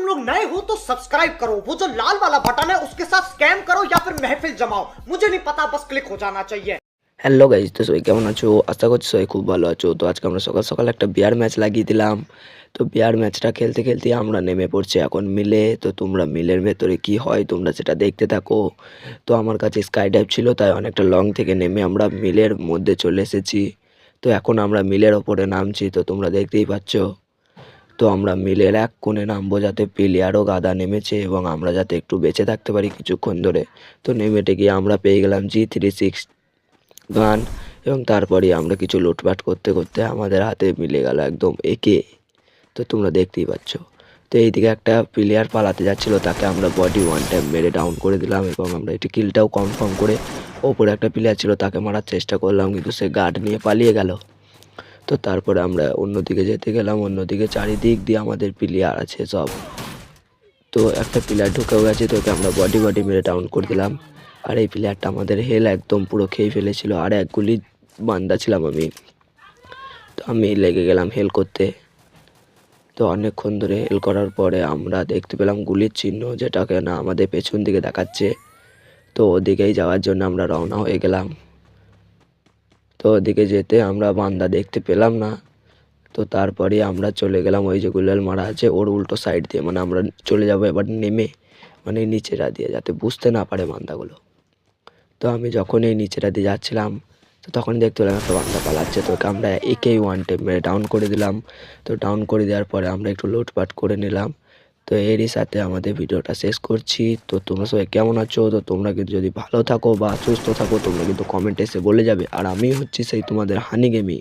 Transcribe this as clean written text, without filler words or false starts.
तुम लोग नए हो तो सब्सक्राइब करो, वो जो लाल वाला बटन है उसके साथ स्कैम करो या फिर महफिल जमाओ, मुझे नहीं पता, बस क्लिक हो जाना चाहिए। হ্যালো গাইজ, তো সবাই কেমন আছো? আশা করছি সবাই খুব ভালো আছো। তো আজকে আমরা সকাল সকাল একটা বিয়ার ম্যাচ লাগিয়ে দিলাম। তো বিয়ার ম্যাচটা খেলতে খেলতে আমরা নেমে পড়ছি এখন মিলে। তো তোমরা মিলের ভেতরে কি হয় তোমরা সেটা দেখতে থাকো। তো আমার কাছে স্কাই ডাইভ ছিল, তাই অনেকটা লং থেকে নেমে আমরা মিলের মধ্যে চলে এসেছি। তো এখন আমরা মিলের ওপরে নামছি, তো তোমরা দেখতেই পাচ্ছ। তো আমরা মিলের এক কোণে নামবো যাতে প্লেয়ারও গাদা নেমেছে এবং আমরা যাতে একটু বেঁচে থাকতে পারি কিছুক্ষণ ধরে। তো নেমেটে গিয়ে আমরা পেয়ে গেলাম G36 গান এবং তারপরে আমরা কিছু লুটপাট করতে করতে আমাদের হাতে মিলে গেল একদম একে। তো তোমরা দেখতেই পাচ্ছ। তো এইদিকে একটা প্লেয়ার পালাতে যাচ্ছিল, তাকে আমরা বডি ওয়ান টাইম মেরে ডাউন করে দিলাম এবং আমরা এটি কিলটাও কনফার্ম করে ওপরে একটা প্লেয়ার ছিল তাকে মারার চেষ্টা করলাম, কিন্তু সে গার্ড নিয়ে পালিয়ে গেল। তো তারপরে আমরা অন্যদিকে যেতে গেলাম, অন্যদিকে চারিদিক দিয়ে আমাদের প্লেয়ার আছে সব। তো একটা প্লেয়ার ঢুকেও গেছে, তো ওকে আমরা বডি মেরে ডাউন করে দিলাম। আর এই প্লেয়ারটা আমাদের হেল একদম পুরো খেয়ে ফেলেছিল, আর এক গুলি বান্দা ছিলাম আমি। তো আমি লেগে গেলাম হেল করতে। তো অনেকক্ষণ ধরে হেল করার পরে আমরা দেখতে পেলাম গুলির চিহ্ন, যেটাকে না আমাদের পেছন দিকে দেখাচ্ছে। তো ওদিকেই যাওয়ার জন্য আমরা রওনা হয়ে গেলাম। তো ওদিকে যেতে আমরা বান্দা দেখতে পেলাম না। তো তারপরে আমরা চলে গেলাম ওই যে গুলাল মারা আছে ওর উল্টো সাইড দিয়ে, মানে আমরা চলে যাব এবার নেমে, মানে নিচেরা দিয়ে, যাতে বুঝতে না পারে বান্দাগুলো। তো আমি যখন এই নিচেরা দিয়ে যাচ্ছিলাম, তো তখন দেখতে পেলাম একটা বান্দা পালাচ্ছে, তো ওকে আমরা একেই ওয়ান টাইম মেরে ডাউন করে দিলাম। তো ডাউন করে দেওয়ার পরে আমরা একটু লুটপাট করে নিলাম। তো এরই সাথে আমাদের ভিডিওটা শেষ করছি। তো তোমরা সবাই কেমন আছো? তো তোমরা কিন্তু যদি ভালো থাকো বা সুস্থ থাকো তোমরা কিন্তু কমেন্টে এসে বলে যাবে। আর আমি হচ্ছি সেই তোমাদের হানি গেমিং।